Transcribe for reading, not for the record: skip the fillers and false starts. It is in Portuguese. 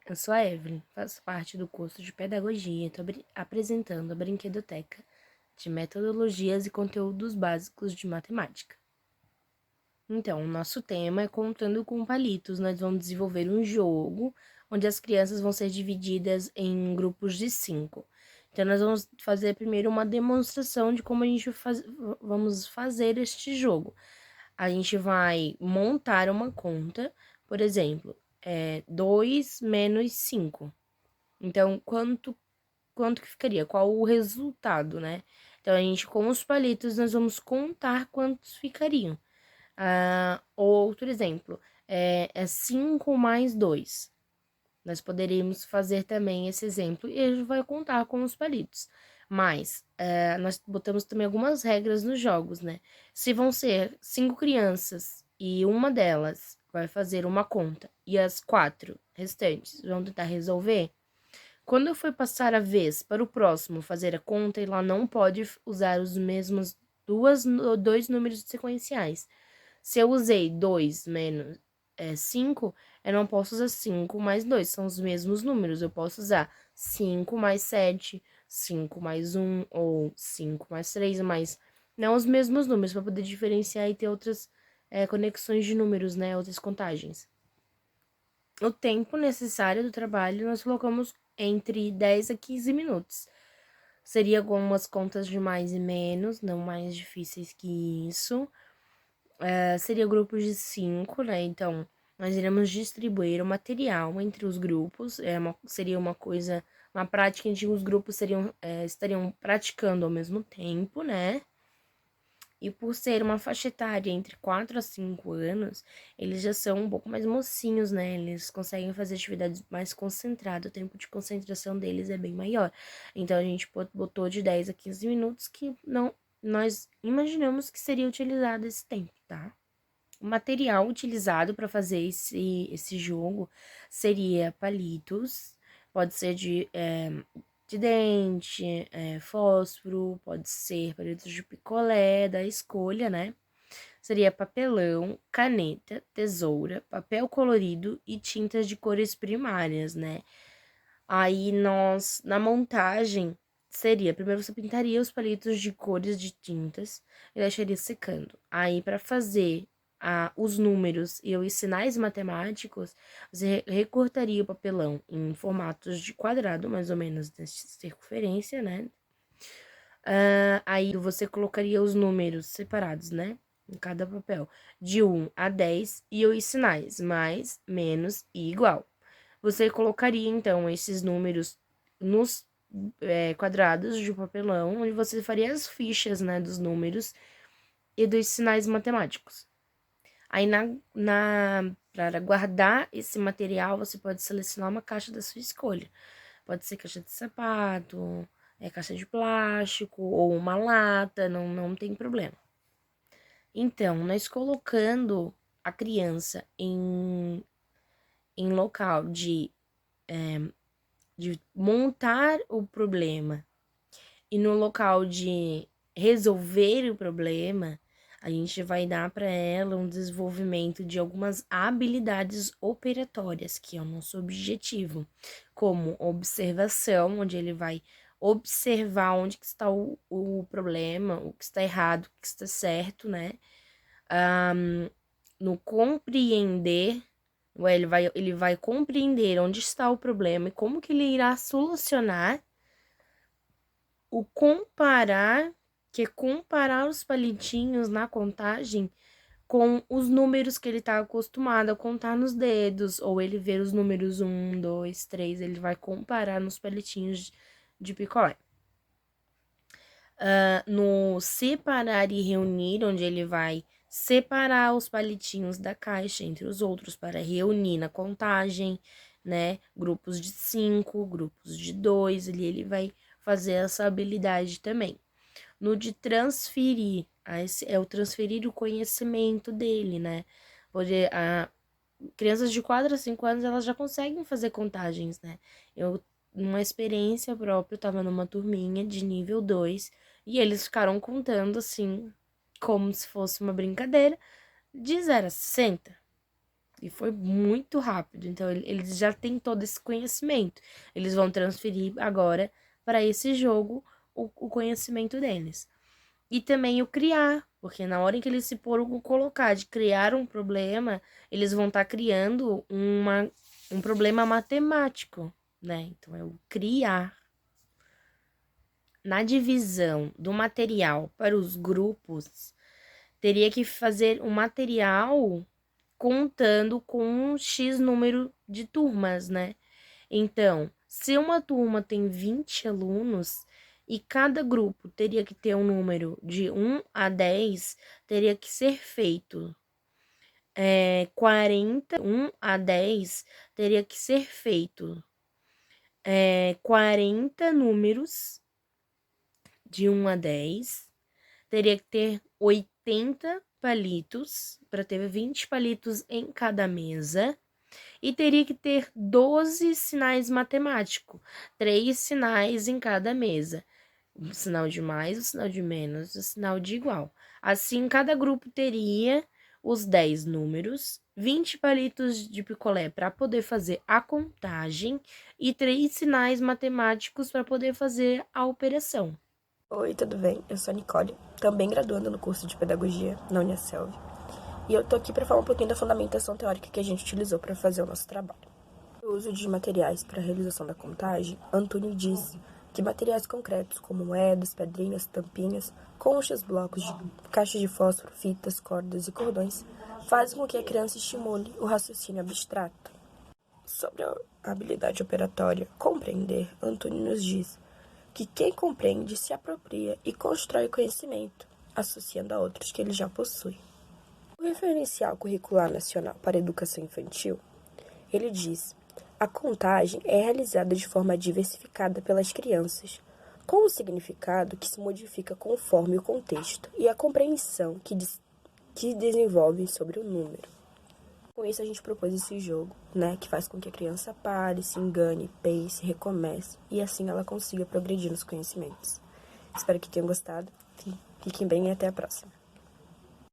Eu sou a Evelyn, faço parte do curso de Pedagogia e estou apresentando a Brinquedoteca de Metodologias e Conteúdos Básicos de Matemática. Então, o nosso tema é Contando com Palitos. Nós vamos desenvolver um jogo onde as crianças vão ser divididas em grupos de 5. Então, nós vamos fazer primeiro uma demonstração de como vamos fazer este jogo. A gente vai montar uma conta, por exemplo, 2 menos 5. Então, quanto que ficaria? Qual o resultado, né? Então, a gente, com os palitos, nós vamos contar quantos ficariam. Outro exemplo, é 5 mais 2. Nós poderíamos fazer também esse exemplo e a gente vai contar com os palitos. Mas, nós botamos também algumas regras nos jogos, né? Se vão ser 5 crianças e uma delas vai fazer uma conta e as 4 restantes vão tentar resolver, quando eu for passar a vez para o próximo fazer a conta, ela não pode usar os mesmos dois números sequenciais. Se eu usei 2 menos 5, eu não posso usar 5 mais 2, são os mesmos números. Eu posso usar 5 mais 7, 5 mais 1 ou 5 mais 3, mas não os mesmos números, para poder diferenciar e ter outras conexões de números, né? Outras contagens. O tempo necessário do trabalho nós colocamos entre 10 a 15 minutos. Seria algumas contas de mais e menos, não mais difíceis que isso. Seria grupos de 5, né? Então, nós iremos distribuir o material entre os grupos. Seria uma prática em que os grupos estariam praticando ao mesmo tempo, né? E por ser uma faixa etária entre 4 a 5 anos, eles já são um pouco mais mocinhos, né? Eles conseguem fazer atividades mais concentradas, o tempo de concentração deles é bem maior. Então, a gente botou de 10 a 15 minutos, que não nós imaginamos que seria utilizado esse tempo, tá? O material utilizado para fazer esse jogo seria palitos, pode ser de dente, fósforo, pode ser palitos de picolé, da escolha, né? Seria papelão, caneta, tesoura, papel colorido e tintas de cores primárias, né? Aí na montagem, primeiro você pintaria os palitos de cores de tintas e deixaria secando. Aí, para fazer os números e os sinais matemáticos, você recortaria o papelão em formatos de quadrado, mais ou menos de circunferência, né? Aí você colocaria os números separados, né? Em cada papel, de 1 a 10 e os sinais mais, menos e igual. Você colocaria, então, esses números nos quadrados de papelão, onde você faria as fichas, né, dos números e dos sinais matemáticos. Aí, para guardar esse material, você pode selecionar uma caixa da sua escolha. Pode ser caixa de sapato, caixa de plástico ou uma lata, não tem problema. Então, nós colocando a criança em local de montar o problema e no local de resolver o problema, a gente vai dar para ela um desenvolvimento de algumas habilidades operatórias, que é o nosso objetivo, como observação, onde ele vai observar onde que está o problema, o que está errado, o que está certo, né? No compreender, ele vai compreender onde está o problema e como que ele irá solucionar. O comparar, que é comparar os palitinhos na contagem com os números que ele está acostumado a contar nos dedos, ou ele ver os números 1, 2, 3, ele vai comparar nos palitinhos de picolé. No separar e reunir, onde ele vai separar os palitinhos da caixa entre os outros para reunir na contagem, né? Grupos de 5, grupos de 2, ele vai fazer essa habilidade também. No de transferir, é o transferir o conhecimento dele, né? Crianças de 4 a 5 anos, elas já conseguem fazer contagens, né? Numa experiência própria, eu tava numa turminha de nível 2 e eles ficaram contando, assim, como se fosse uma brincadeira, de 0 a 60. E foi muito rápido. Então, eles já têm todo esse conhecimento. Eles vão transferir agora para esse jogo o conhecimento deles. E também o criar, porque na hora em que eles se foram colocar de criar um problema, eles vão estar criando um problema matemático, né? Então, é o criar. Na divisão do material para os grupos, teria que fazer um material contando com um X número de turmas, né? Então, se uma turma tem 20 alunos e cada grupo teria que ter um número de 1 a 10, teria que ser feito 1 a 10, teria que ser feito 40 números de 1 a 10, teria que ter 80 palitos, para ter 20 palitos em cada mesa, e teria que ter 12 sinais matemáticos, 3 sinais em cada mesa. Um sinal de mais, um sinal de menos, um sinal de igual. Assim, cada grupo teria os 10 números, 20 palitos de picolé para poder fazer a contagem e 3 sinais matemáticos para poder fazer a operação. Oi, tudo bem? Eu sou a Nicole, também graduando no curso de Pedagogia na Uniaselv. E eu tô aqui para falar um pouquinho da fundamentação teórica que a gente utilizou para fazer o nosso trabalho. O uso de materiais para a realização da contagem, Antônio disse que materiais concretos como moedas, pedrinhas, tampinhas, conchas, blocos de caixas de fósforo, fitas, cordas e cordões fazem com que a criança estimule o raciocínio abstrato. Sobre a habilidade operatória, compreender, Antônio nos diz que quem compreende se apropria e constrói conhecimento, associando a outros que ele já possui. O referencial curricular nacional para a educação infantil, ele diz: a contagem é realizada de forma diversificada pelas crianças, com um significado que se modifica conforme o contexto e a compreensão que desenvolvem sobre o número. Com isso, a gente propôs esse jogo, que faz com que a criança pare, se engane, pense, recomece, e assim ela consiga progredir nos conhecimentos. Espero que tenham gostado. Fiquem bem e até a próxima.